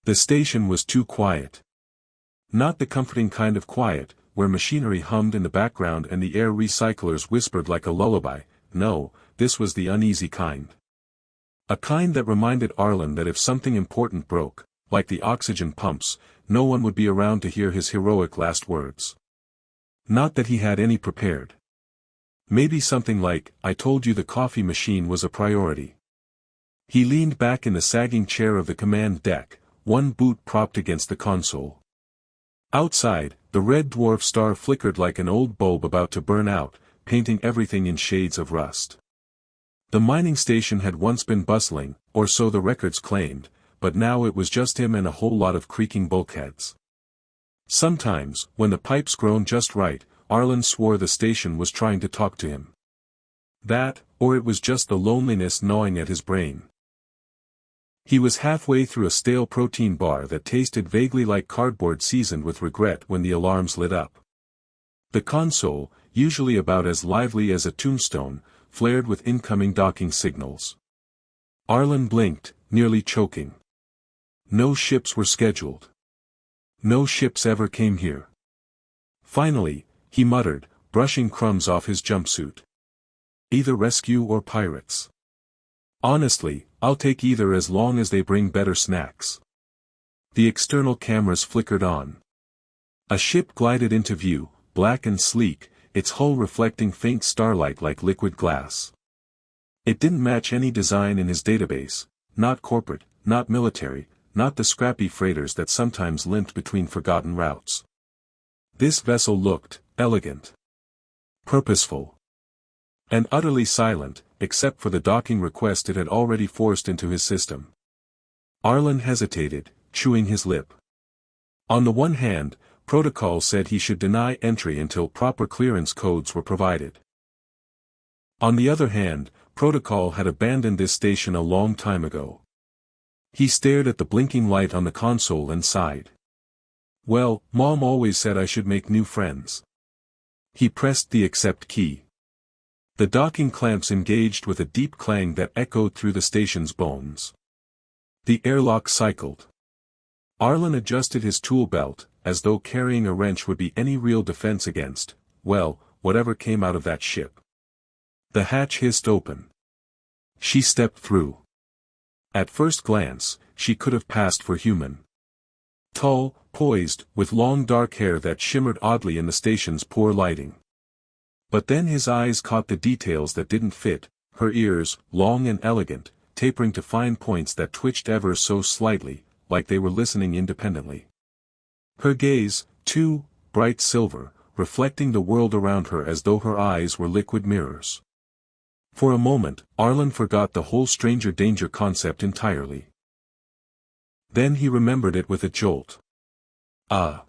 The station was too quiet. Not the comforting kind of quiet, where machinery hummed in the background and the air recyclers whispered like a lullaby. No, this was the uneasy kind. A kind that reminded Arlen that if something important broke, like the oxygen pumps, no one would be around to hear his heroic last words. Not that he had any prepared. Maybe something like, "I told you the coffee machine was a priority." He leaned back in the sagging chair of the command deck, one boot propped against the console. Outside, the red dwarf star flickered like an old bulb about to burn out, painting everything in shades of rust. The mining station had once been bustling, or so the records claimed, but now it was just him and a whole lot of creaking bulkheads. Sometimes, when the pipes groaned just right, Arlen swore the station was trying to talk to him. That, or it was just the loneliness gnawing at his brain. He was halfway through a stale protein bar that tasted vaguely like cardboard seasoned with regret when the alarms lit up. The console, usually about as lively as a tombstone, flared with incoming docking signals. Arlen blinked, nearly choking. No ships were scheduled. No ships ever came here. Finally, he muttered, brushing crumbs off his jumpsuit. Either rescue or pirates. Honestly, I'll take either as long as they bring better snacks. The external cameras flickered on. A ship glided into view, black and sleek, its hull reflecting faint starlight like liquid glass. It didn't match any design in his database, not corporate, not military, not the scrappy freighters that sometimes limped between forgotten routes. This vessel looked elegant, purposeful, and utterly silent, except for the docking request it had already forced into his system. Arlen hesitated, chewing his lip. On the one hand, protocol said he should deny entry until proper clearance codes were provided. On the other hand, protocol had abandoned this station a long time ago. He stared at the blinking light on the console and sighed. Well, Mom always said I should make new friends. He pressed the accept key. The docking clamps engaged with a deep clang that echoed through the station's bones. The airlock cycled. Arlen adjusted his tool belt, as though carrying a wrench would be any real defense against, well, whatever came out of that ship. The hatch hissed open. She stepped through. At first glance, she could have passed for human. Tall, poised, with long dark hair that shimmered oddly in the station's poor lighting. But then his eyes caught the details that didn't fit, her ears, long and elegant, tapering to fine points that twitched ever so slightly, like they were listening independently. Her gaze, too, bright silver, reflecting the world around her as though her eyes were liquid mirrors. For a moment, Arlen forgot the whole stranger danger concept entirely. Then he remembered it with a jolt. Ah.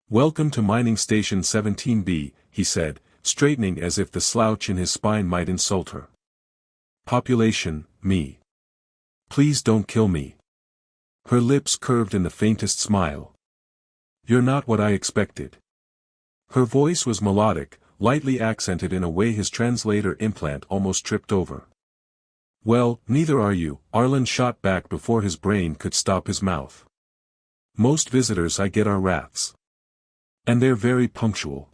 Welcome to Mining Station 17B, he said, straightening as if the slouch in his spine might insult her. Population, me. Please don't kill me. Her lips curved in the faintest smile. You're not what I expected. Her voice was melodic, lightly accented in a way his translator implant almost tripped over. Well, neither are you, Arlen shot back before his brain could stop his mouth. Most visitors I get are rats. And they're very punctual.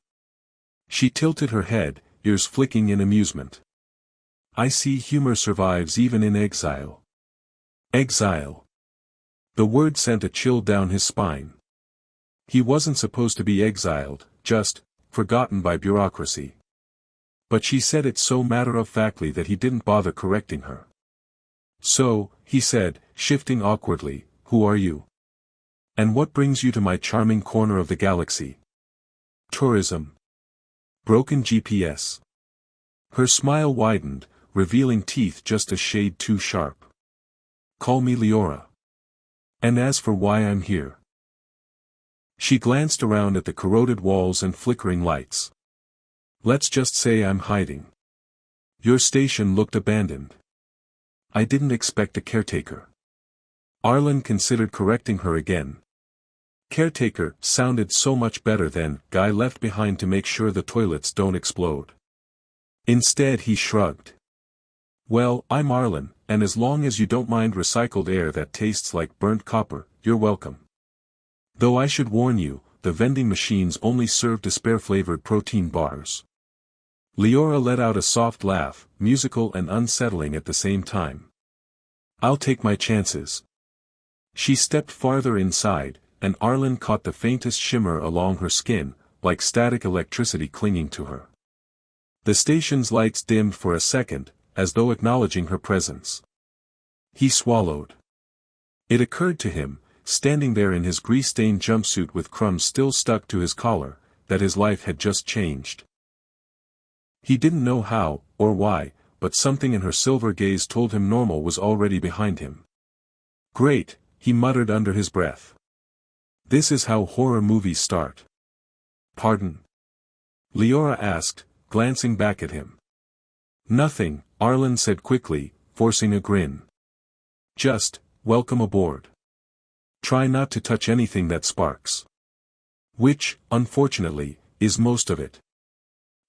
She tilted her head, ears flicking in amusement. I see humor survives even in exile. Exile. The word sent a chill down his spine. He wasn't supposed to be exiled, just forgotten by bureaucracy. But she said it so matter-of-factly that he didn't bother correcting her. So, he said, shifting awkwardly, who are you? And what brings you to my charming corner of the galaxy? Tourism. Broken GPS. Her smile widened, revealing teeth just a shade too sharp. Call me Leora. And as for why I'm here. She glanced around at the corroded walls and flickering lights. Let's just say I'm hiding. Your station looked abandoned. I didn't expect a caretaker. Arlen considered correcting her again. Caretaker sounded so much better than guy left behind to make sure the toilets don't explode. Instead he shrugged. Well, I'm Arlen, and as long as you don't mind recycled air that tastes like burnt copper, you're welcome. Though I should warn you, the vending machines only serve despair-flavored protein bars. Leora let out a soft laugh, musical and unsettling at the same time. I'll take my chances. She stepped farther inside, and Arlen caught the faintest shimmer along her skin, like static electricity clinging to her. The station's lights dimmed for a second, as though acknowledging her presence. He swallowed. It occurred to him, standing there in his grease-stained jumpsuit with crumbs still stuck to his collar, that his life had just changed. He didn't know how, or why, but something in her silver gaze told him normal was already behind him. Great, he muttered under his breath. This is how horror movies start. Pardon? Leora asked, glancing back at him. Nothing, Arlen said quickly, forcing a grin. Just, welcome aboard. Try not to touch anything that sparks. Which, unfortunately, is most of it.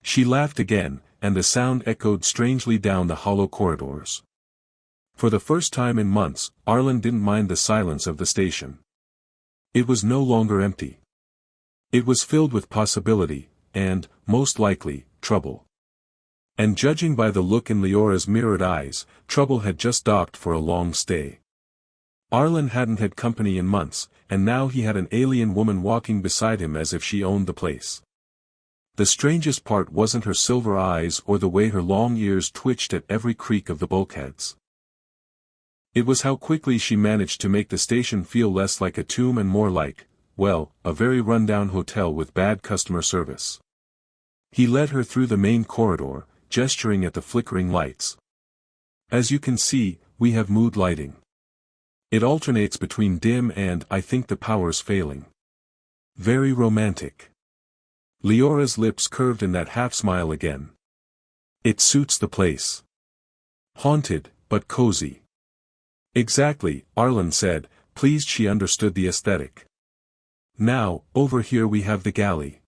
She laughed again, and the sound echoed strangely down the hollow corridors. For the first time in months, Arlen didn't mind the silence of the station. It was no longer empty. It was filled with possibility, and, most likely, trouble. And judging by the look in Leora's mirrored eyes, trouble had just docked for a long stay. Arlen hadn't had company in months, and now he had an alien woman walking beside him as if she owned the place. The strangest part wasn't her silver eyes or the way her long ears twitched at every creak of the bulkheads. It was how quickly she managed to make the station feel less like a tomb and more like, well, a very run-down hotel with bad customer service. He led her through the main corridor, gesturing at the flickering lights. As you can see, we have mood lighting. It alternates between dim and I think the power's failing. Very romantic. Leora's lips curved in that half-smile again. It suits the place. Haunted, but cozy. Exactly, Arlen said, pleased she understood the aesthetic. Now, over here we have the galley.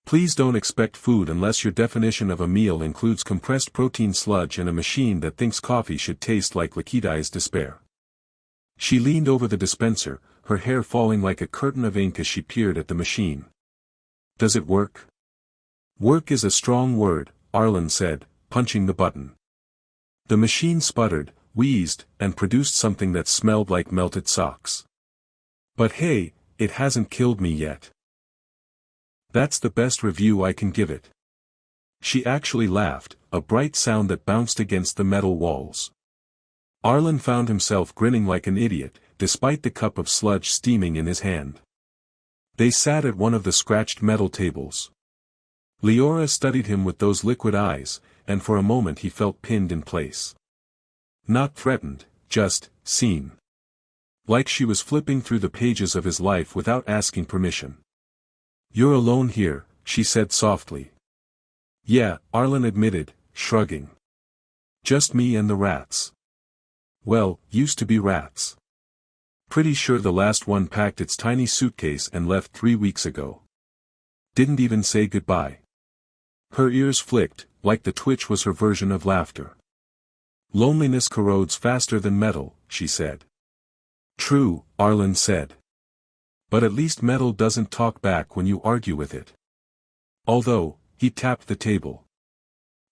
Please don't expect food unless your definition of a meal includes compressed protein sludge and a machine that thinks coffee should taste like Lakida's despair. She leaned over the dispenser, her hair falling like a curtain of ink as she peered at the machine. Does it work? Work is a strong word, Arlen said, punching the button. The machine sputtered, wheezed, and produced something that smelled like melted socks. But hey, it hasn't killed me yet. That's the best review I can give it. She actually laughed, a bright sound that bounced against the metal walls. Arlen found himself grinning like an idiot, despite the cup of sludge steaming in his hand. They sat at one of the scratched metal tables. Leora studied him with those liquid eyes, and for a moment he felt pinned in place. Not threatened, just seen. Like she was flipping through the pages of his life without asking permission. You're alone here, she said softly. Yeah, Arlen admitted, shrugging. Just me and the rats. Well, used to be rats. Pretty sure the last one packed its tiny suitcase and left 3 weeks ago. Didn't even say goodbye. Her ears flicked, like the twitch was her version of laughter. Loneliness corrodes faster than metal, she said. True, Arlen said. But at least metal doesn't talk back when you argue with it. Although, he tapped the table.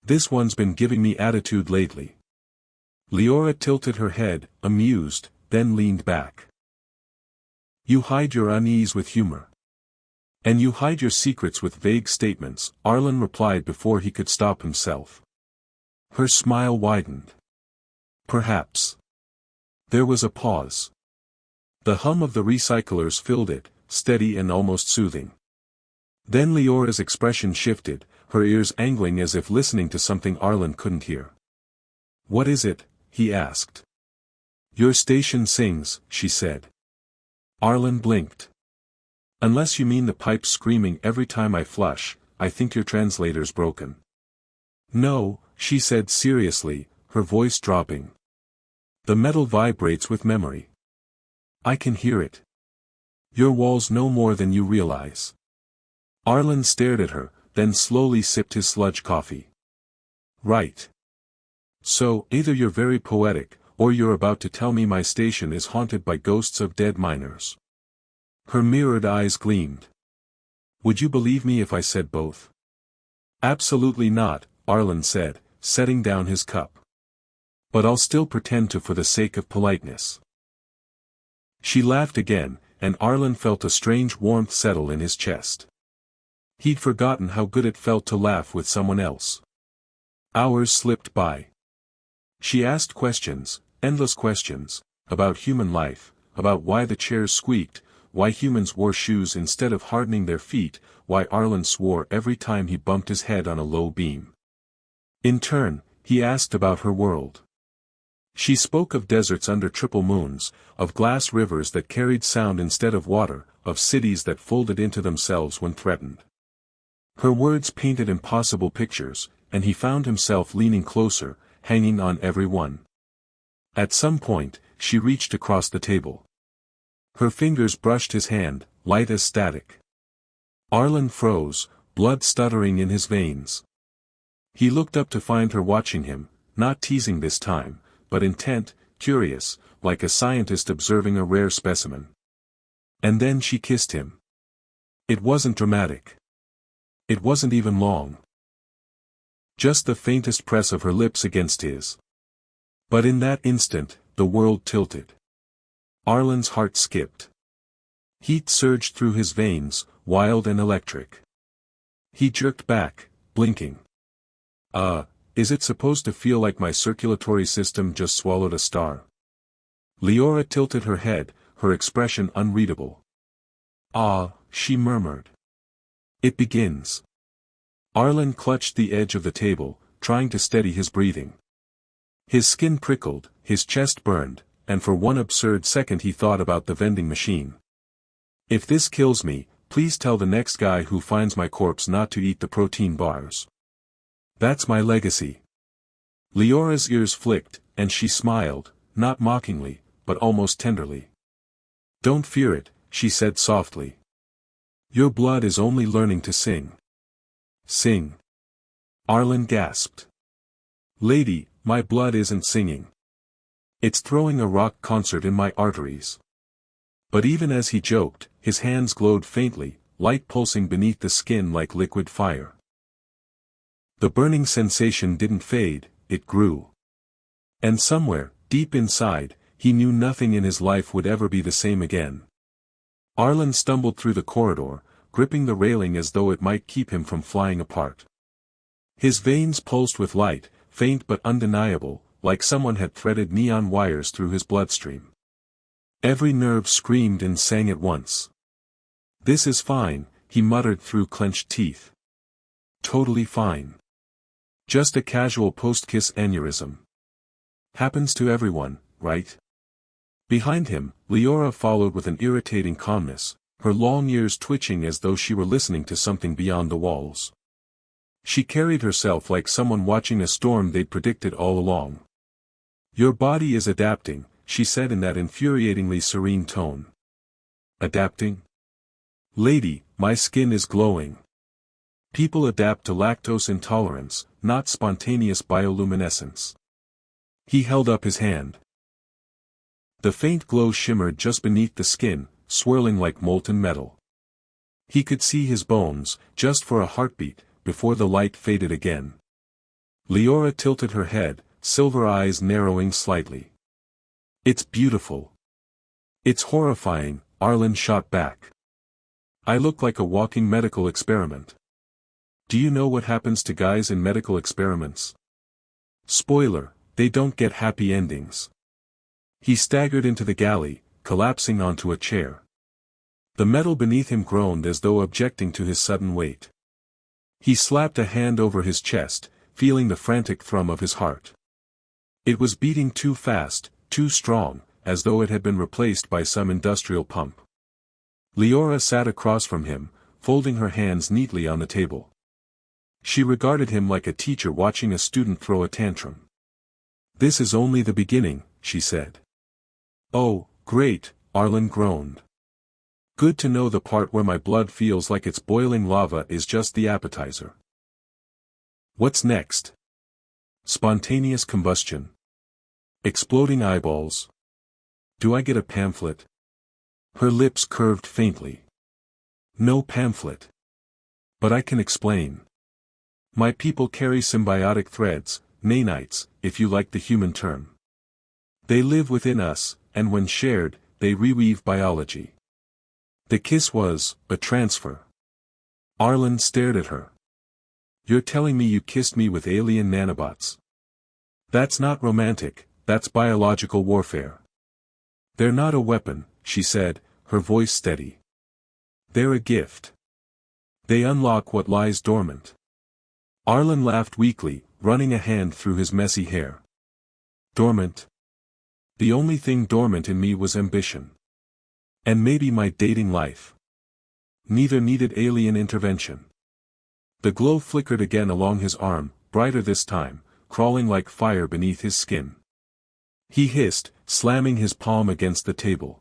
This one's been giving me attitude lately. Leora tilted her head, amused, then leaned back. You hide your unease with humor. And you hide your secrets with vague statements, Arlen replied before he could stop himself. Her smile widened. Perhaps. There was a pause. The hum of the recyclers filled it, steady and almost soothing. Then Leora's expression shifted, her ears angling as if listening to something Arlen couldn't hear. What is it? He asked. Your station sings, she said. Arlen blinked. Unless you mean the pipes screaming every time I flush, I think your translator's broken. No, she said seriously, her voice dropping. The metal vibrates with memory. I can hear it. Your walls know more than you realize. Arlen stared at her, then slowly sipped his sludge coffee. Right. So, either you're very poetic, or you're about to tell me my station is haunted by ghosts of dead miners. Her mirrored eyes gleamed. Would you believe me if I said both? Absolutely not, Arlen said, setting down his cup. But I'll still pretend to for the sake of politeness. She laughed again, and Arlen felt a strange warmth settle in his chest. He'd forgotten how good it felt to laugh with someone else. Hours slipped by. She asked questions, endless questions, about human life, about why the chairs squeaked, why humans wore shoes instead of hardening their feet, why Arlen swore every time he bumped his head on a low beam. In turn, he asked about her world. She spoke of deserts under triple moons, of glass rivers that carried sound instead of water, of cities that folded into themselves when threatened. Her words painted impossible pictures, and he found himself leaning closer, hanging on every one. At some point, she reached across the table. Her fingers brushed his hand, light as static. Arlen froze, blood stuttering in his veins. He looked up to find her watching him, not teasing this time, but intent, curious, like a scientist observing a rare specimen. And then she kissed him. It wasn't dramatic. It wasn't even long. Just the faintest press of her lips against his. But in that instant, the world tilted. Arlen's heart skipped. Heat surged through his veins, wild and electric. He jerked back, blinking. Is it supposed to feel like my circulatory system just swallowed a star? Leora tilted her head, her expression unreadable. Ah, she murmured. It begins. Arlen clutched the edge of the table, trying to steady his breathing. His skin prickled, his chest burned, and for one absurd second he thought about the vending machine. If this kills me, please tell the next guy who finds my corpse not to eat the protein bars. That's my legacy. Leora's ears flicked, and she smiled, not mockingly, but almost tenderly. Don't fear it, she said softly. Your blood is only learning to sing. Sing. Arlen gasped. Lady, my blood isn't singing. It's throwing a rock concert in my arteries. But even as he joked, his hands glowed faintly, light pulsing beneath the skin like liquid fire. The burning sensation didn't fade, it grew. And somewhere, deep inside, he knew nothing in his life would ever be the same again. Arlen stumbled through the corridor, gripping the railing as though it might keep him from flying apart. His veins pulsed with light, faint but undeniable, like someone had threaded neon wires through his bloodstream. Every nerve screamed and sang at once. This is fine, he muttered through clenched teeth. Totally fine. Just a casual post-kiss aneurysm. Happens to everyone, right? Behind him, Leora followed with an irritating calmness, her long ears twitching as though she were listening to something beyond the walls. She carried herself like someone watching a storm they'd predicted all along. Your body is adapting, she said in that infuriatingly serene tone. Adapting? Lady, my skin is glowing. People adapt to lactose intolerance, not spontaneous bioluminescence. He held up his hand. The faint glow shimmered just beneath the skin, swirling like molten metal. He could see his bones, just for a heartbeat, before the light faded again. Leora tilted her head, silver eyes narrowing slightly. It's beautiful. It's horrifying, Arlen shot back. I look like a walking medical experiment. Do you know what happens to guys in medical experiments? Spoiler, they don't get happy endings. He staggered into the galley, collapsing onto a chair. The metal beneath him groaned as though objecting to his sudden weight. He slapped a hand over his chest, feeling the frantic thrum of his heart. It was beating too fast, too strong, as though it had been replaced by some industrial pump. Leora sat across from him, folding her hands neatly on the table. She regarded him like a teacher watching a student throw a tantrum. This is only the beginning, she said. Oh, great, Arlen groaned. Good to know the part where my blood feels like it's boiling lava is just the appetizer. What's next? Spontaneous combustion. Exploding eyeballs. Do I get a pamphlet? Her lips curved faintly. No pamphlet. But I can explain. My people carry symbiotic threads, nanites, if you like the human term. They live within us, and when shared, they reweave biology. The kiss was a transfer. Arlen stared at her. You're telling me you kissed me with alien nanobots? That's not romantic, that's biological warfare. They're not a weapon, she said, her voice steady. They're a gift. They unlock what lies dormant. Arlen laughed weakly, running a hand through his messy hair. Dormant? The only thing dormant in me was ambition. And maybe my dating life. Neither needed alien intervention. The glow flickered again along his arm, brighter this time, crawling like fire beneath his skin. He hissed, slamming his palm against the table.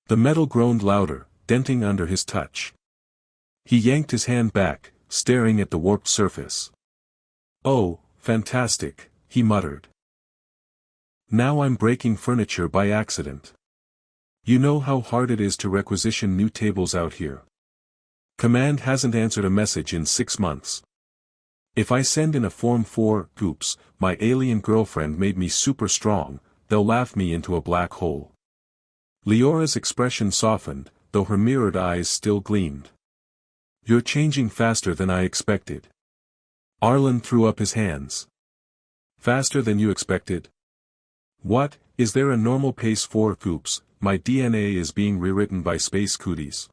The metal groaned louder, denting under his touch. He yanked his hand back, staring at the warped surface. Oh, fantastic, he muttered. Now I'm breaking furniture by accident. You know how hard it is to requisition new tables out here. Command hasn't answered a message in 6 months. If I send in a Form 4, oops, my alien girlfriend made me super strong, they'll laugh me into a black hole. Leora's expression softened, though her mirrored eyes still gleamed. You're changing faster than I expected. Arlen threw up his hands. Faster than you expected? What, is there a normal pace for, oops, my DNA is being rewritten by space cooties.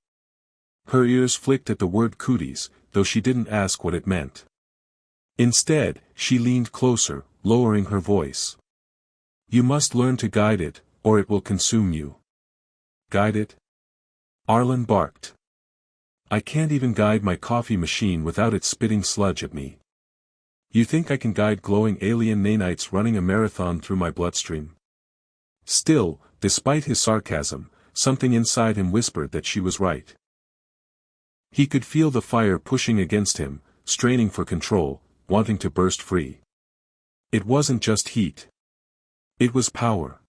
Her ears flicked at the word cooties, though she didn't ask what it meant. Instead, she leaned closer, lowering her voice. You must learn to guide it, or it will consume you. Guide it? Arlen barked. I can't even guide my coffee machine without it spitting sludge at me. You think I can guide glowing alien nanites running a marathon through my bloodstream? Still, despite his sarcasm, something inside him whispered that she was right. He could feel the fire pushing against him, straining for control, wanting to burst free. It wasn't just heat. It was power.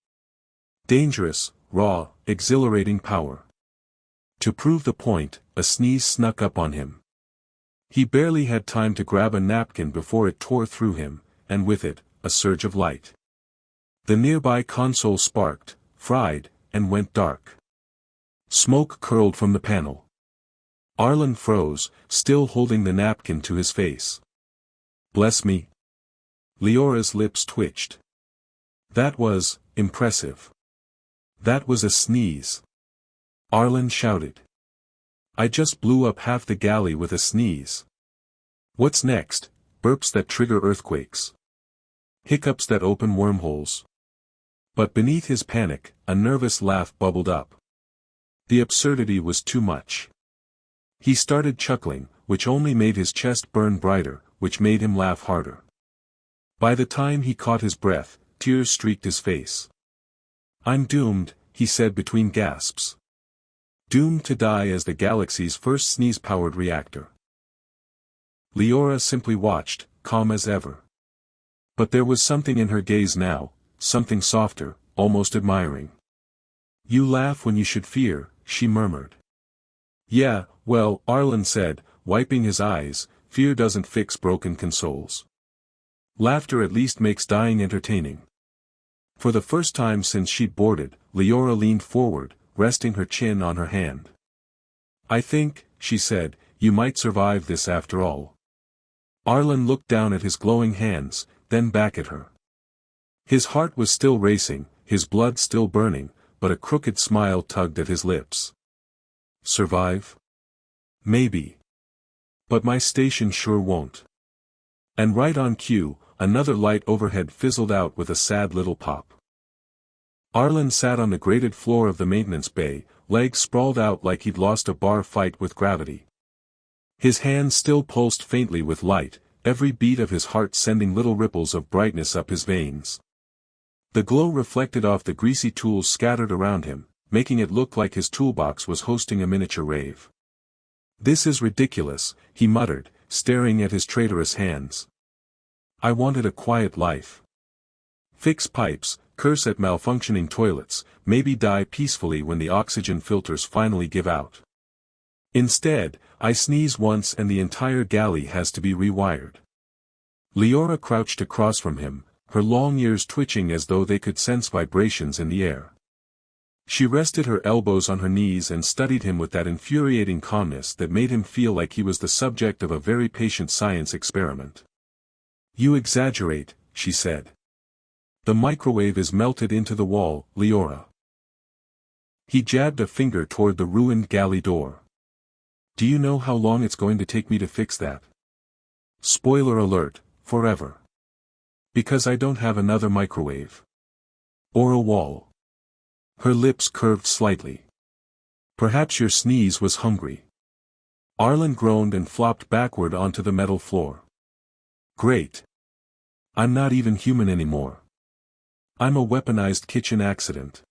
Dangerous, raw, exhilarating power. To prove the point, a sneeze snuck up on him. He barely had time to grab a napkin before it tore through him, and with it, a surge of light. The nearby console sparked, fried, and went dark. Smoke curled from the panel. Arlen froze, still holding the napkin to his face. Bless me. Leora's lips twitched. That was impressive. That was a sneeze. Arlen shouted. I just blew up half the galley with a sneeze. What's next? Burps that trigger earthquakes. Hiccups that open wormholes. But beneath his panic, a nervous laugh bubbled up. The absurdity was too much. He started chuckling, which only made his chest burn brighter, which made him laugh harder. By the time he caught his breath, tears streaked his face. I'm doomed, he said between gasps. Doomed to die as the galaxy's first sneeze-powered reactor. Leora simply watched, calm as ever. But there was something in her gaze now, something softer, almost admiring. You laugh when you should fear, she murmured. Yeah, well, Arlen said, wiping his eyes, fear doesn't fix broken consoles. Laughter at least makes dying entertaining. For the first time since she'd boarded, Leora leaned forward, resting her chin on her hand. I think, she said, you might survive this after all. Arlen looked down at his glowing hands, then back at her. His heart was still racing, his blood still burning, but a crooked smile tugged at his lips. Survive? Maybe. But my station sure won't. And right on cue, another light overhead fizzled out with a sad little pop. Arlen sat on the grated floor of the maintenance bay, legs sprawled out like he'd lost a bar fight with gravity. His hands still pulsed faintly with light, every beat of his heart sending little ripples of brightness up his veins. The glow reflected off the greasy tools scattered around him, making it look like his toolbox was hosting a miniature rave. This is ridiculous, he muttered, staring at his traitorous hands. I wanted a quiet life. Fix pipes, curse at malfunctioning toilets, maybe die peacefully when the oxygen filters finally give out. Instead, I sneeze once and the entire galley has to be rewired. Leora crouched across from him, her long ears twitching as though they could sense vibrations in the air. She rested her elbows on her knees and studied him with that infuriating calmness that made him feel like he was the subject of a very patient science experiment. "You exaggerate," she said. "The microwave is melted into the wall, Leora." He jabbed a finger toward the ruined galley door. "Do you know how long it's going to take me to fix that? Spoiler alert, forever. Because I don't have another microwave. Or a wall." Her lips curved slightly. "Perhaps your sneeze was hungry." Arlen groaned and flopped backward onto the metal floor. "Great. I'm not even human anymore. I'm a weaponized kitchen accident."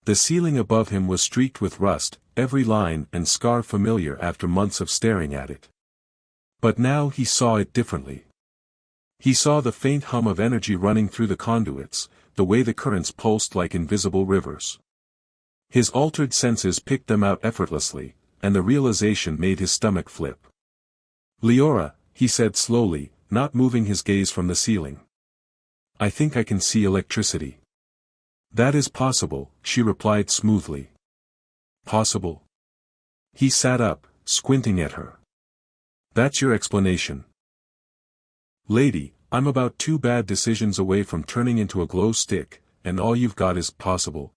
The ceiling above him was streaked with rust, every line and scar familiar after months of staring at it. But now he saw it differently. He saw the faint hum of energy running through the conduits, the way the currents pulsed like invisible rivers. His altered senses picked them out effortlessly, and the realization made his stomach flip. "Leora," he said slowly, not moving his gaze from the ceiling. "I think I can see electricity." "That is possible," she replied smoothly. "Possible?" He sat up, squinting at her. "That's your explanation?" "Lady, I'm about 2 bad decisions away from turning into a glow stick, and all you've got is possible."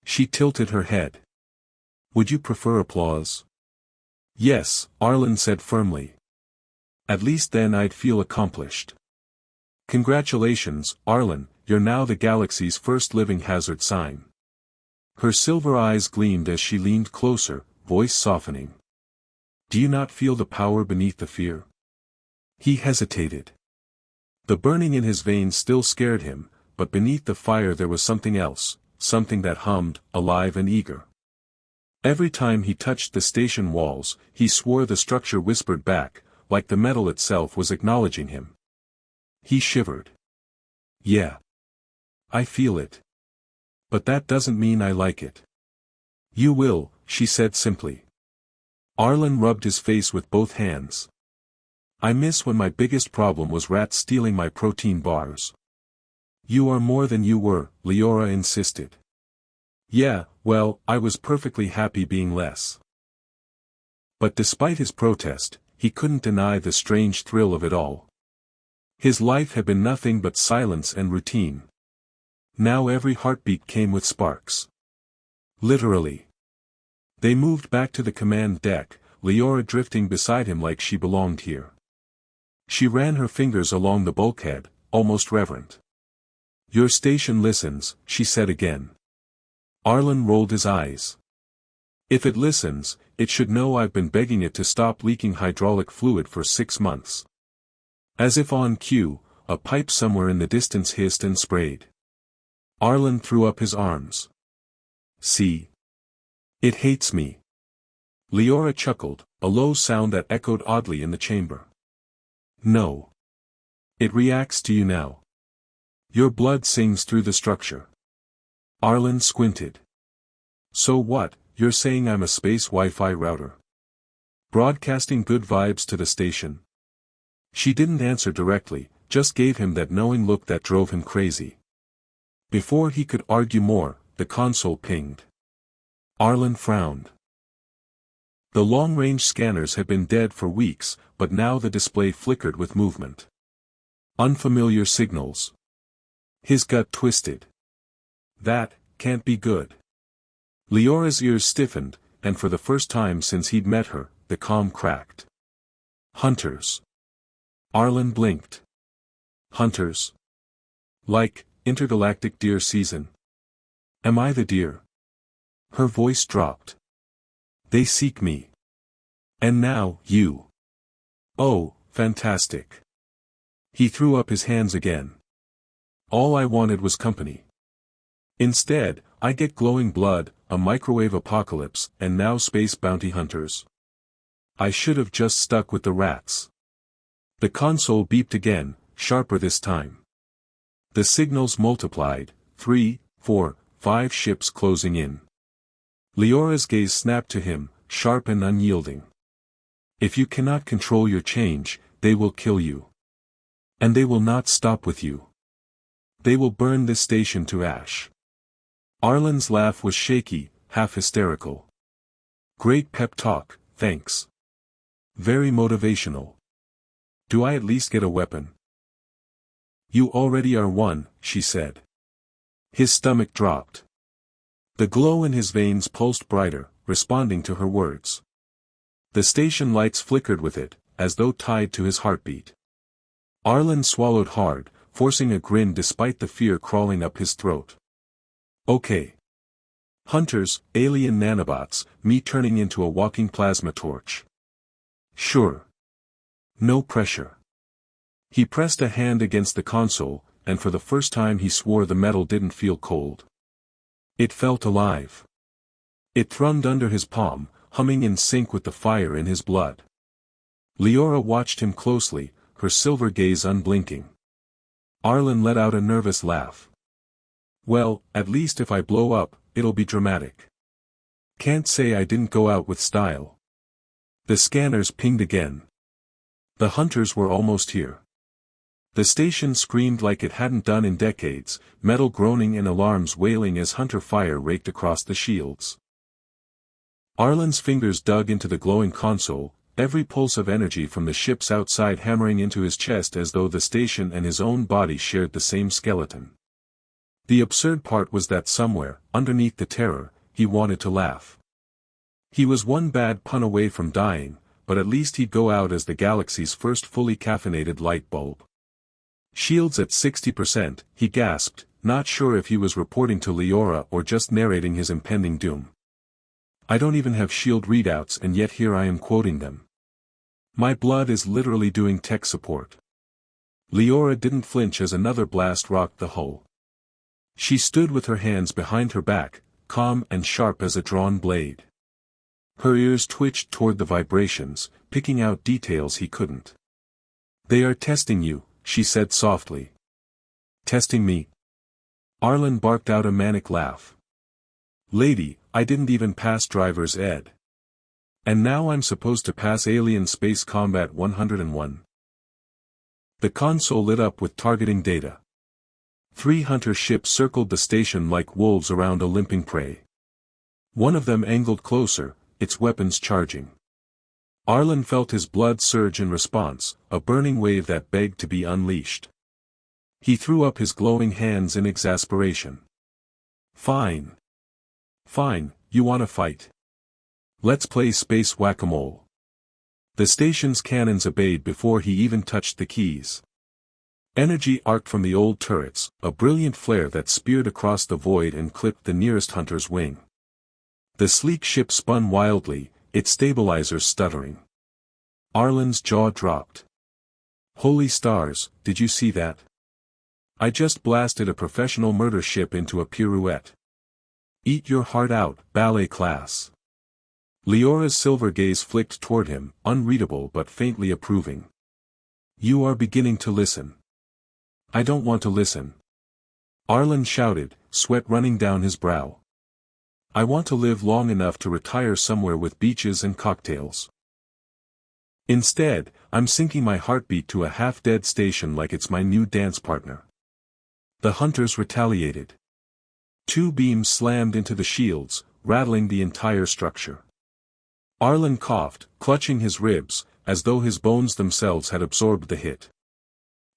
She tilted her head. "Would you prefer applause?" "Yes," Arlen said firmly. "At least then I'd feel accomplished." "Congratulations, Arlen, you're now the galaxy's first living hazard sign." Her silver eyes gleamed as she leaned closer, voice softening. "Do you not feel the power beneath the fear?" He hesitated. The burning in his veins still scared him, but beneath the fire there was something else, something that hummed, alive and eager. Every time he touched the station walls, he swore the structure whispered back, like the metal itself was acknowledging him. He shivered. "Yeah. I feel it. But that doesn't mean I like it." "You will," she said simply. Arlen rubbed his face with both hands. "I miss when my biggest problem was rats stealing my protein bars." "You are more than you were," Leora insisted. "Yeah, well, I was perfectly happy being less." But despite his protest, he couldn't deny the strange thrill of it all. His life had been nothing but silence and routine. Now every heartbeat came with sparks. Literally. They moved back to the command deck, Leora drifting beside him like she belonged here. She ran her fingers along the bulkhead, almost reverent. "Your station listens," she said again. Arlen rolled his eyes. "If it listens, it should know I've been begging it to stop leaking hydraulic fluid for 6 months." As if on cue, a pipe somewhere in the distance hissed and sprayed. Arlen threw up his arms. "See? It hates me." Leora chuckled, a low sound that echoed oddly in the chamber. "No. It reacts to you now. Your blood sings through the structure." Arlen squinted. "So what, you're saying I'm a space Wi-Fi router? Broadcasting good vibes to the station?" She didn't answer directly, just gave him that knowing look that drove him crazy. Before he could argue more, the console pinged. Arlen frowned. The long-range scanners had been dead for weeks, but now the display flickered with movement. Unfamiliar signals. His gut twisted. That can't be good. Leora's ears stiffened, and for the first time since he'd met her, the calm cracked. "Hunters." Arlen blinked. "Hunters? Like, intergalactic deer season? Am I the deer?" Her voice dropped. "They seek me. And now, you. Oh, fantastic." He threw up his hands again. "All I wanted was company. Instead, I get glowing blood, a microwave apocalypse, and now space bounty hunters. I should have just stuck with the rats." The console beeped again, sharper this time. The signals multiplied, 3, 4, 5 ships closing in. Leora's gaze snapped to him, sharp and unyielding. If you cannot control your change, they will kill you. And they will not stop with you. They will burn this station to ash. Arlen's laugh was shaky, half hysterical. Great pep talk, thanks. Very motivational. Do I at least get a weapon? You already are one, she said. His stomach dropped. The glow in his veins pulsed brighter, responding to her words. The station lights flickered with it, as though tied to his heartbeat. Arlen swallowed hard, forcing a grin despite the fear crawling up his throat. Okay. Hunters, alien nanobots, me turning into a walking plasma torch. Sure. No pressure. He pressed a hand against the console, and for the first time he swore the metal didn't feel cold. It felt alive. It thrummed under his palm, humming in sync with the fire in his blood. Leora watched him closely, her silver gaze unblinking. Arlen let out a nervous laugh. Well, at least if I blow up, it'll be dramatic. Can't say I didn't go out with style. The scanners pinged again. The hunters were almost here. The station screamed like it hadn't done in decades, metal groaning and alarms wailing as hunter fire raked across the shields. Arlen's fingers dug into the glowing console, every pulse of energy from the ships outside hammering into his chest as though the station and his own body shared the same skeleton. The absurd part was that somewhere, underneath the terror, he wanted to laugh. He was one bad pun away from dying, but at least he'd go out as the galaxy's first fully caffeinated light bulb. Shields at 60%, he gasped, not sure if he was reporting to Leora or just narrating his impending doom. I don't even have shield readouts and yet here I am quoting them. My blood is literally doing tech support. Leora didn't flinch as another blast rocked the hull. She stood with her hands behind her back, calm and sharp as a drawn blade. Her ears twitched toward the vibrations, picking out details he couldn't. They are testing you, she said softly. Testing me? Arlen barked out a manic laugh. Lady, I didn't even pass driver's ed. And now I'm supposed to pass Alien Space Combat 101. The console lit up with targeting data. 3 hunter ships circled the station like wolves around a limping prey. One of them angled closer, its weapons charging. Arlen felt his blood surge in response, a burning wave that begged to be unleashed. He threw up his glowing hands in exasperation. Fine. Fine, you wanna fight? Let's play space whack-a-mole. The station's cannons obeyed before he even touched the keys. Energy arced from the old turrets, a brilliant flare that speared across the void and clipped the nearest hunter's wing. The sleek ship spun wildly, its stabilizers stuttering. Arlen's jaw dropped. Holy stars, did you see that? I just blasted a professional murder ship into a pirouette. Eat your heart out, ballet class. Leora's silver gaze flicked toward him, unreadable but faintly approving. You are beginning to listen. I don't want to listen. Arlen shouted, sweat running down his brow. I want to live long enough to retire somewhere with beaches and cocktails. Instead, I'm sinking my heartbeat to a half-dead station like it's my new dance partner. The hunters retaliated. 2 beams slammed into the shields, rattling the entire structure. Arlen coughed, clutching his ribs, as though his bones themselves had absorbed the hit.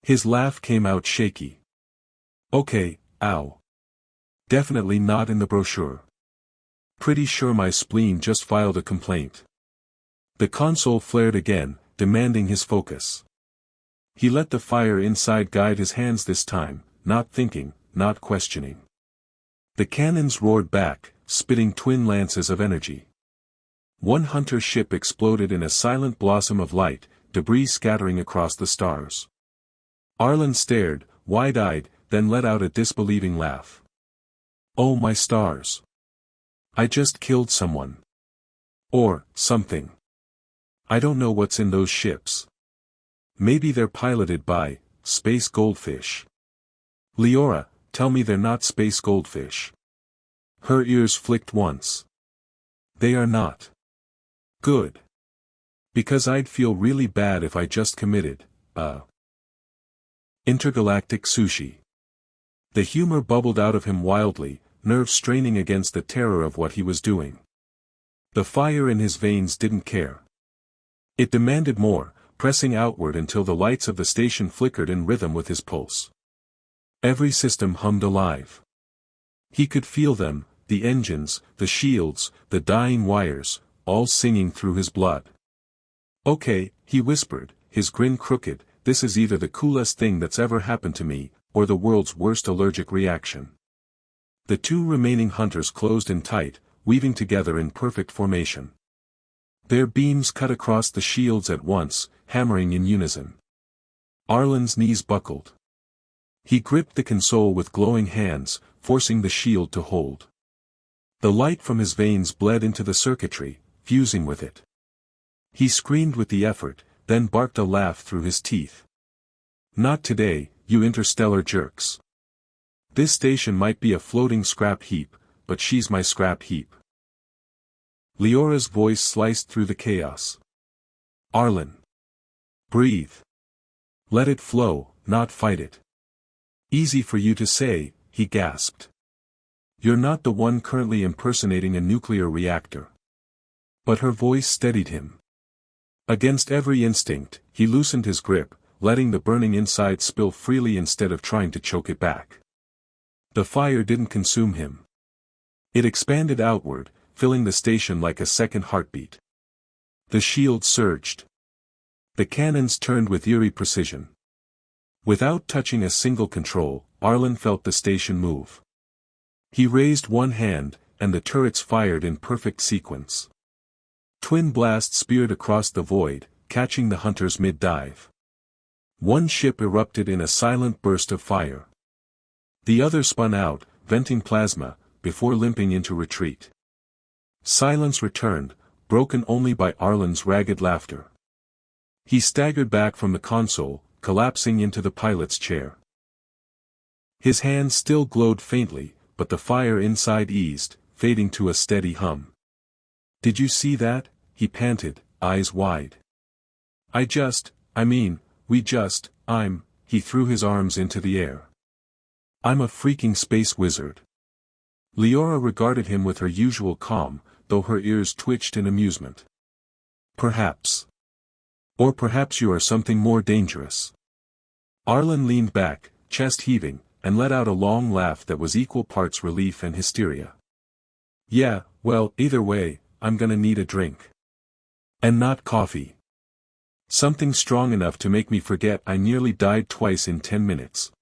His laugh came out shaky. Okay, ow. Definitely not in the brochure. Pretty sure my spleen just filed a complaint. The console flared again, demanding his focus. He let the fire inside guide his hands this time, not thinking, not questioning. The cannons roared back, spitting twin lances of energy. One hunter ship exploded in a silent blossom of light, debris scattering across the stars. Arlen stared, wide-eyed, then let out a disbelieving laugh. Oh my stars. I just killed someone. Or, something. I don't know what's in those ships. Maybe they're piloted by space goldfish. Leora, tell me they're not space goldfish. Her ears flicked once. They are not. Good. Because I'd feel really bad if I just committed, intergalactic sushi. The humor bubbled out of him wildly, nerves straining against the terror of what he was doing. The fire in his veins didn't care. It demanded more, pressing outward until the lights of the station flickered in rhythm with his pulse. Every system hummed alive. He could feel them, the engines, the shields, the dying wires, all singing through his blood. Okay, he whispered, his grin crooked, this is either the coolest thing that's ever happened to me, or the world's worst allergic reaction. The two remaining hunters closed in tight, weaving together in perfect formation. Their beams cut across the shields at once, hammering in unison. Arlen's knees buckled. He gripped the console with glowing hands, forcing the shield to hold. The light from his veins bled into the circuitry, fusing with it. He screamed with the effort, then barked a laugh through his teeth. Not today, you interstellar jerks. This station might be a floating scrap heap, but she's my scrap heap. Leora's voice sliced through the chaos. Arlen. Breathe. Let it flow, not fight it. Easy for you to say, he gasped. You're not the one currently impersonating a nuclear reactor. But her voice steadied him. Against every instinct, he loosened his grip, letting the burning inside spill freely instead of trying to choke it back. The fire didn't consume him. It expanded outward, filling the station like a second heartbeat. The shield surged. The cannons turned with eerie precision. Without touching a single control, Arlen felt the station move. He raised one hand, and the turrets fired in perfect sequence. Twin blasts speared across the void, catching the hunters mid-dive. One ship erupted in a silent burst of fire. The other spun out, venting plasma, before limping into retreat. Silence returned, broken only by Arlen's ragged laughter. He staggered back from the console, collapsing into the pilot's chair. His hands still glowed faintly, but the fire inside eased, fading to a steady hum. Did you see that? He panted, eyes wide. He threw his arms into the air. I'm a freaking space wizard. Leora regarded him with her usual calm, though her ears twitched in amusement. Perhaps. Or perhaps you are something more dangerous. Arlen leaned back, chest heaving, and let out a long laugh that was equal parts relief and hysteria. Yeah, well, either way, I'm gonna need a drink. And not coffee. Something strong enough to make me forget I nearly died twice in 10 minutes.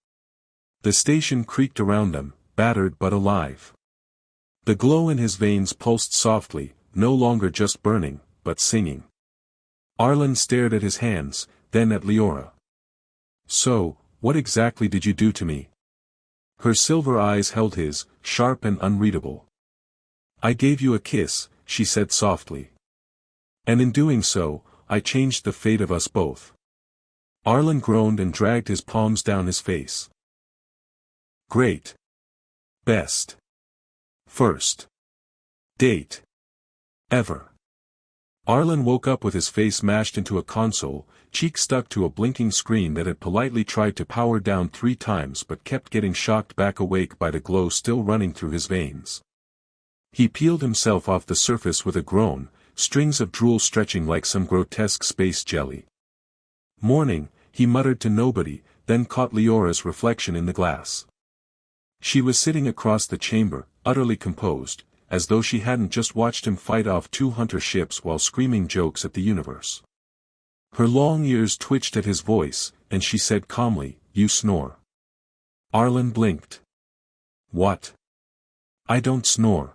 The station creaked around them, battered but alive. The glow in his veins pulsed softly, no longer just burning, but singing. Arlen stared at his hands, then at Leora. So, what exactly did you do to me? Her silver eyes held his, sharp and unreadable. I gave you a kiss, she said softly. And in doing so, I changed the fate of us both. Arlen groaned and dragged his palms down his face. Great. Best. First. Date. Ever. Arlen woke up with his face mashed into a console, cheek stuck to a blinking screen that had politely tried to power down 3 times but kept getting shocked back awake by the glow still running through his veins. He peeled himself off the surface with a groan, strings of drool stretching like some grotesque space jelly. Morning, he muttered to nobody, then caught Leora's reflection in the glass. She was sitting across the chamber, utterly composed, as though she hadn't just watched him fight off 2 hunter ships while screaming jokes at the universe. Her long ears twitched at his voice, and she said calmly, "You snore." Arlen blinked. What? I don't snore.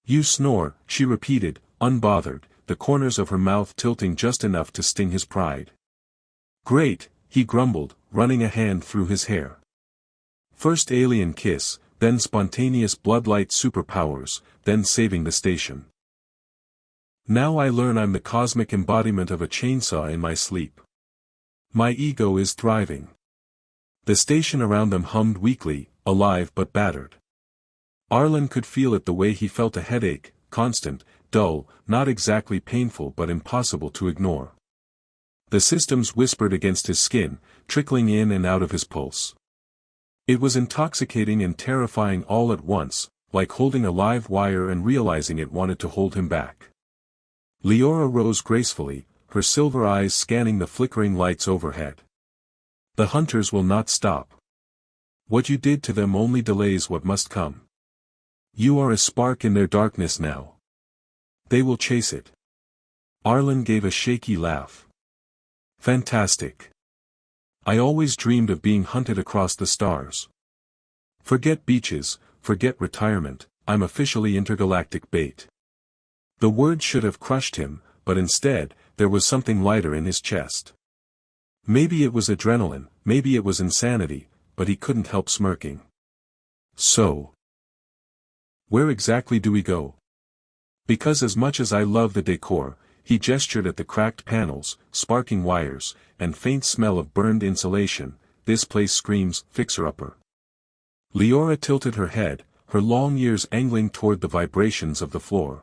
You snore, she repeated, unbothered, the corners of her mouth tilting just enough to sting his pride. Great, he grumbled, running a hand through his hair. First alien kiss, then spontaneous bloodlight superpowers, then saving the station. Now I learn I'm the cosmic embodiment of a chainsaw in my sleep. My ego is thriving. The station around them hummed weakly, alive but battered. Arlen could feel it the way he felt a headache, constant, dull, not exactly painful but impossible to ignore. The systems whispered against his skin, trickling in and out of his pulse. It was intoxicating and terrifying all at once, like holding a live wire and realizing it wanted to hold him back. Leora rose gracefully, her silver eyes scanning the flickering lights overhead. The hunters will not stop. What you did to them only delays what must come. You are a spark in their darkness now. They will chase it. Arlen gave a shaky laugh. Fantastic. I always dreamed of being hunted across the stars. Forget beaches, forget retirement, I'm officially intergalactic bait. The word should have crushed him, but instead, there was something lighter in his chest. Maybe it was adrenaline, maybe it was insanity, but he couldn't help smirking. So, where exactly do we go? Because as much as I love the decor, he gestured at the cracked panels, sparking wires, and faint smell of burned insulation, this place screams fixer-upper. Leora tilted her head, her long ears angling toward the vibrations of the floor.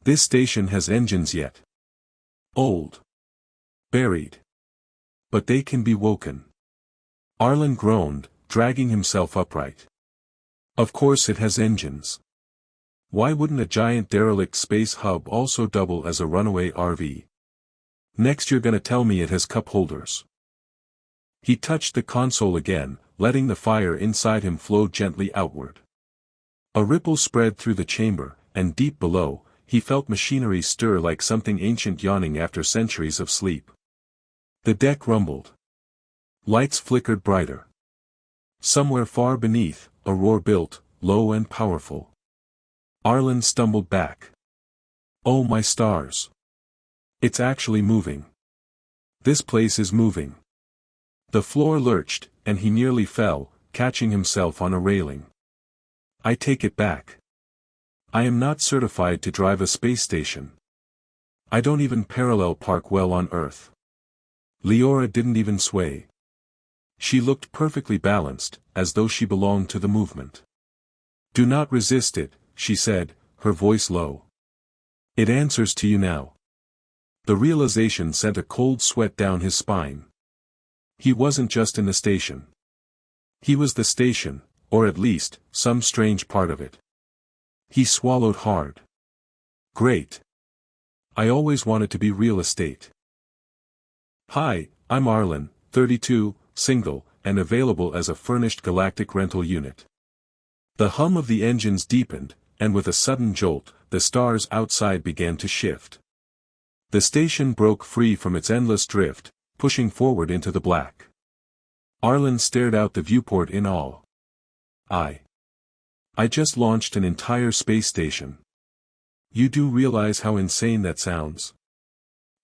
This station has engines yet. Old. Buried. But they can be woken. Arlen groaned, dragging himself upright. Of course it has engines. Why wouldn't a giant derelict space hub also double as a runaway RV? Next you're gonna tell me it has cup holders. He touched the console again, letting the fire inside him flow gently outward. A ripple spread through the chamber, and deep below, he felt machinery stir like something ancient yawning after centuries of sleep. The deck rumbled. Lights flickered brighter. Somewhere far beneath, a roar built, low and powerful. Arlen stumbled back. Oh my stars! It's actually moving. This place is moving. The floor lurched, and he nearly fell, catching himself on a railing. I take it back. I am not certified to drive a space station. I don't even parallel park well on Earth. Leora didn't even sway. She looked perfectly balanced, as though she belonged to the movement. Do not resist it, she said, her voice low. It answers to you now. The realization sent a cold sweat down his spine. He wasn't just in the station. He was the station, or at least, some strange part of it. He swallowed hard. Great. I always wanted to be real estate. Hi, I'm Arlen, 32, single, and available as a furnished galactic rental unit. The hum of the engines deepened, and with a sudden jolt, the stars outside began to shift. The station broke free from its endless drift, pushing forward into the black. Arlen stared out the viewport in awe. I just launched an entire space station. You do realize how insane that sounds?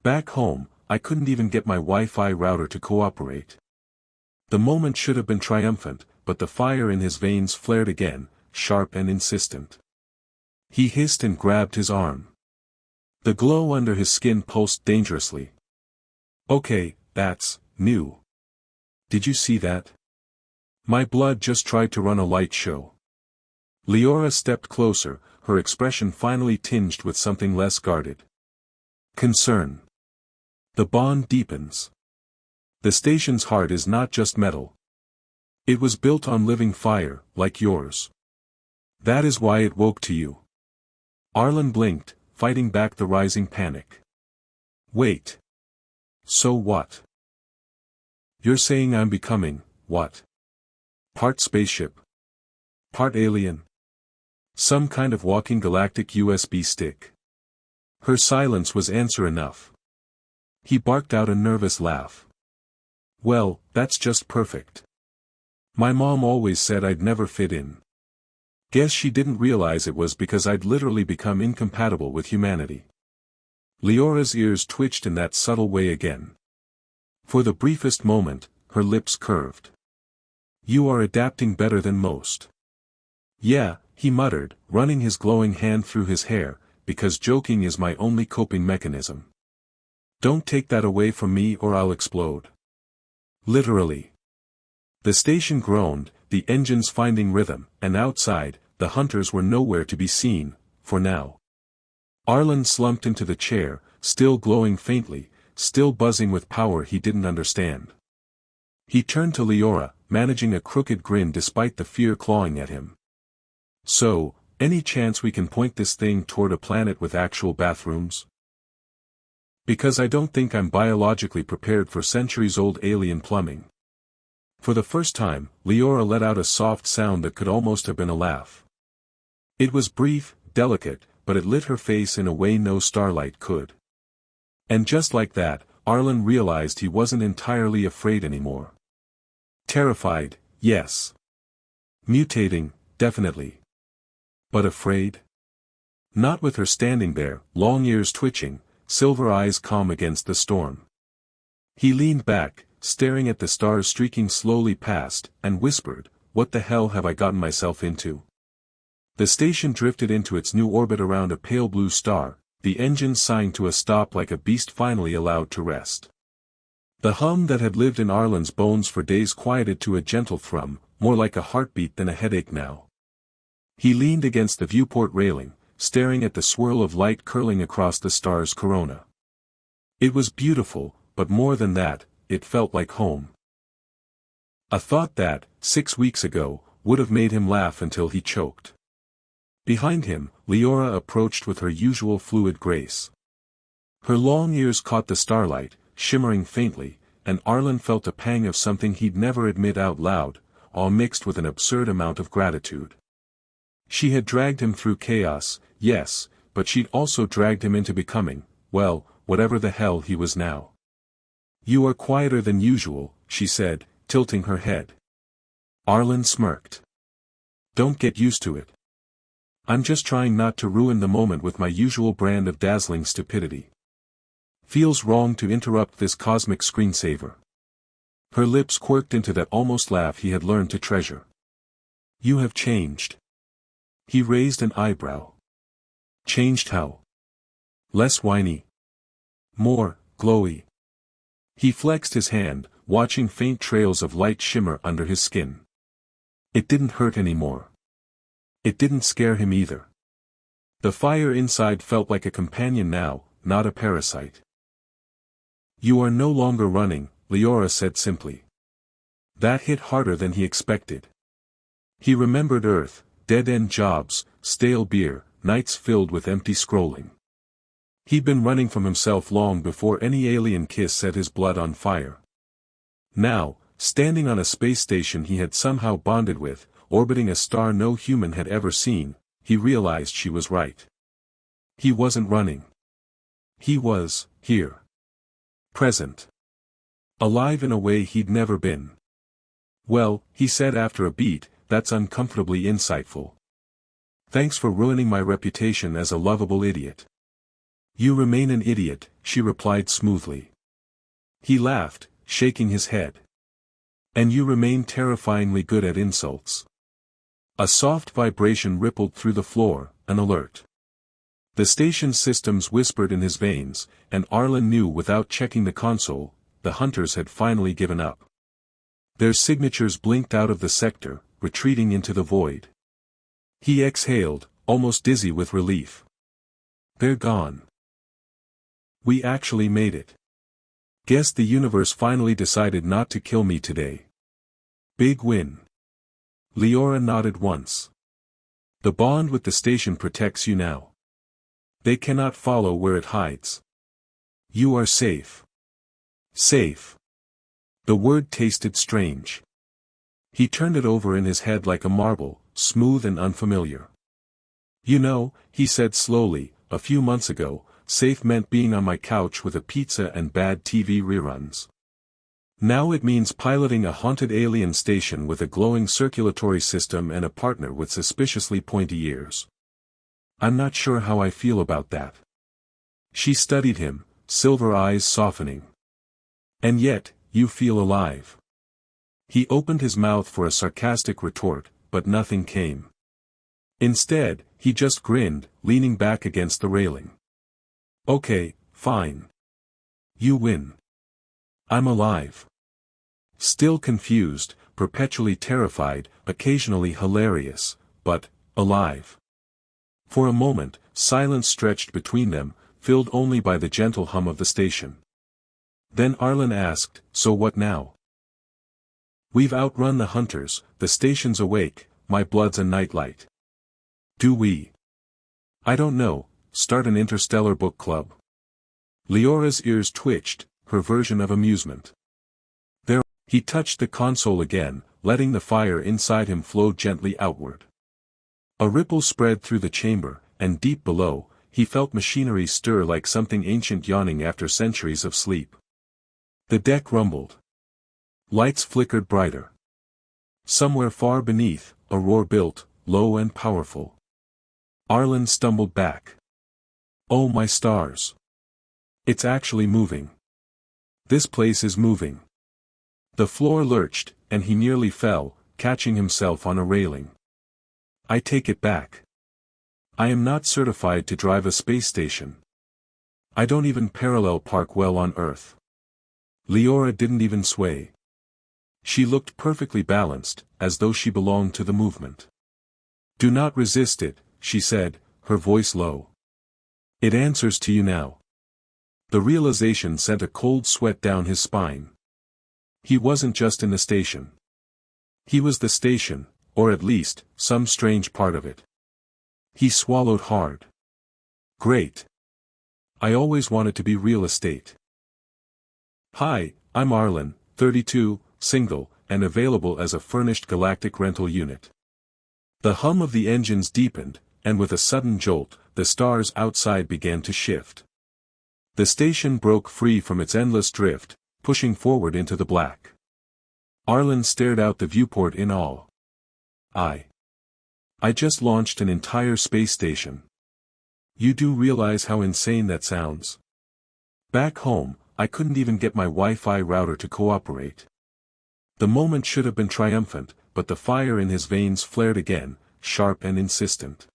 Back home, I couldn't even get my Wi-Fi router to cooperate. The moment should have been triumphant, but the fire in his veins flared again, sharp and insistent. He hissed and grabbed his arm. The glow under his skin pulsed dangerously. Okay, that's new. Did you see that? My blood just tried to run a light show. Leora stepped closer, her expression finally tinged with something less guarded. Concern. The bond deepens. The station's heart is not just metal. It was built on living fire, like yours. That is why it woke to you. Arlen blinked, fighting back the rising panic. Wait. So what? You're saying I'm becoming, what? Part spaceship. Part alien. Some kind of walking galactic USB stick. Her silence was answer enough. He barked out a nervous laugh. Well, that's just perfect. My mom always said I'd never fit in. Guess she didn't realize it was because I'd literally become incompatible with humanity. Leora's ears twitched in that subtle way again. For the briefest moment, her lips curved. You are adapting better than most. Yeah, he muttered, running his glowing hand through his hair, because joking is my only coping mechanism. Don't take that away from me or I'll explode. Literally. The station groaned, the engines finding rhythm, and outside, the hunters were nowhere to be seen, for now. Arlen slumped into the chair, still glowing faintly, still buzzing with power he didn't understand. He turned to Leora, managing a crooked grin despite the fear clawing at him. So, any chance we can point this thing toward a planet with actual bathrooms? Because I don't think I'm biologically prepared for centuries-old alien plumbing. For the first time, Leora let out a soft sound that could almost have been a laugh. It was brief, delicate, but it lit her face in a way no starlight could. And just like that, Arlen realized he wasn't entirely afraid anymore. Terrified, yes. Mutating, definitely. But afraid? Not with her standing there, long ears twitching, silver eyes calm against the storm. He leaned back, staring at the stars streaking slowly past, and whispered, "What the hell have I gotten myself into?" The station drifted into its new orbit around a pale blue star, the engines sighing to a stop like a beast finally allowed to rest. The hum that had lived in Arlen's bones for days quieted to a gentle thrum, more like a heartbeat than a headache now. He leaned against the viewport railing, staring at the swirl of light curling across the star's corona. It was beautiful, but more than that, it felt like home. A thought that, 6 weeks ago, would have made him laugh until he choked. Behind him, Leora approached with her usual fluid grace. Her long ears caught the starlight, shimmering faintly, and Arlen felt a pang of something he'd never admit out loud, all mixed with an absurd amount of gratitude. She had dragged him through chaos, yes, but she'd also dragged him into becoming, well, whatever the hell he was now. "You are quieter than usual," she said, tilting her head. Arlen smirked. "Don't get used to it. I'm just trying not to ruin the moment with my usual brand of dazzling stupidity. Feels wrong to interrupt this cosmic screensaver." Her lips quirked into that almost laugh he had learned to treasure. "You have changed." He raised an eyebrow. "Changed how?" "Less whiny. More, glowy." He flexed his hand, watching faint trails of light shimmer under his skin. It didn't hurt anymore. It didn't scare him either. The fire inside felt like a companion now, not a parasite. "You are no longer running," Leora said simply. That hit harder than he expected. He remembered Earth, dead-end jobs, stale beer, nights filled with empty scrolling. He'd been running from himself long before any alien kiss set his blood on fire. Now, standing on a space station he had somehow bonded with, orbiting a star no human had ever seen, he realized she was right. He wasn't running. He was, here. Present. Alive in a way he'd never been. "Well," he said after a beat, "that's uncomfortably insightful. Thanks for ruining my reputation as a lovable idiot." "You remain an idiot," she replied smoothly. He laughed, shaking his head. "And you remain terrifyingly good at insults." A soft vibration rippled through the floor, an alert. The station's systems whispered in his veins, and Arlen knew without checking the console, the hunters had finally given up. Their signatures blinked out of the sector, retreating into the void. He exhaled, almost dizzy with relief. "They're gone. We actually made it. Guess the universe finally decided not to kill me today. Big win." Leora nodded once. "The bond with the station protects you now. They cannot follow where it hides. You are safe." Safe. The word tasted strange. He turned it over in his head like a marble, smooth and unfamiliar. "You know," he said slowly, "a few months ago, safe meant being on my couch with a pizza and bad TV reruns. Now it means piloting a haunted alien station with a glowing circulatory system and a partner with suspiciously pointy ears. I'm not sure how I feel about that." She studied him, silver eyes softening. "And yet, you feel alive." He opened his mouth for a sarcastic retort, but nothing came. Instead, he just grinned, leaning back against the railing. "Okay, fine. You win. I'm alive. Still confused, perpetually terrified, occasionally hilarious, but alive. For a moment, silence stretched between them, filled only by the gentle hum of the station. Then Arlen asked, "So what now?" "We've outrun the hunters, the station's awake, my blood's a nightlight." "Do we? I don't know, start an interstellar book club?" Leora's ears twitched, her version of amusement. He touched the console again, letting the fire inside him flow gently outward. A ripple spread through the chamber, and deep below, he felt machinery stir like something ancient yawning after centuries of sleep. The deck rumbled. Lights flickered brighter. Somewhere far beneath, a roar built, low and powerful. Arlen stumbled back. "Oh my stars! It's actually moving. This place is moving." The floor lurched, and he nearly fell, catching himself on a railing. "I take it back. I am not certified to drive a space station. I don't even parallel park well on Earth." Leora didn't even sway. She looked perfectly balanced, as though she belonged to the movement. "Do not resist it," she said, her voice low. "It answers to you now." The realization sent a cold sweat down his spine. He wasn't just in the station. He was the station, or at least, some strange part of it. He swallowed hard. "Great. I always wanted to be real estate." "Hi, I'm Arlen, 32, single, and available as a furnished galactic rental unit." The hum of the engines deepened, and with a sudden jolt, the stars outside began to shift. The station broke free from its endless drift, pushing forward into the black. Arlen stared out the viewport in awe. I just launched an entire space station. You do realize how insane that sounds? Back home, I couldn't even get my Wi-Fi router to cooperate." The moment should have been triumphant, but the fire in his veins flared again, sharp and insistent.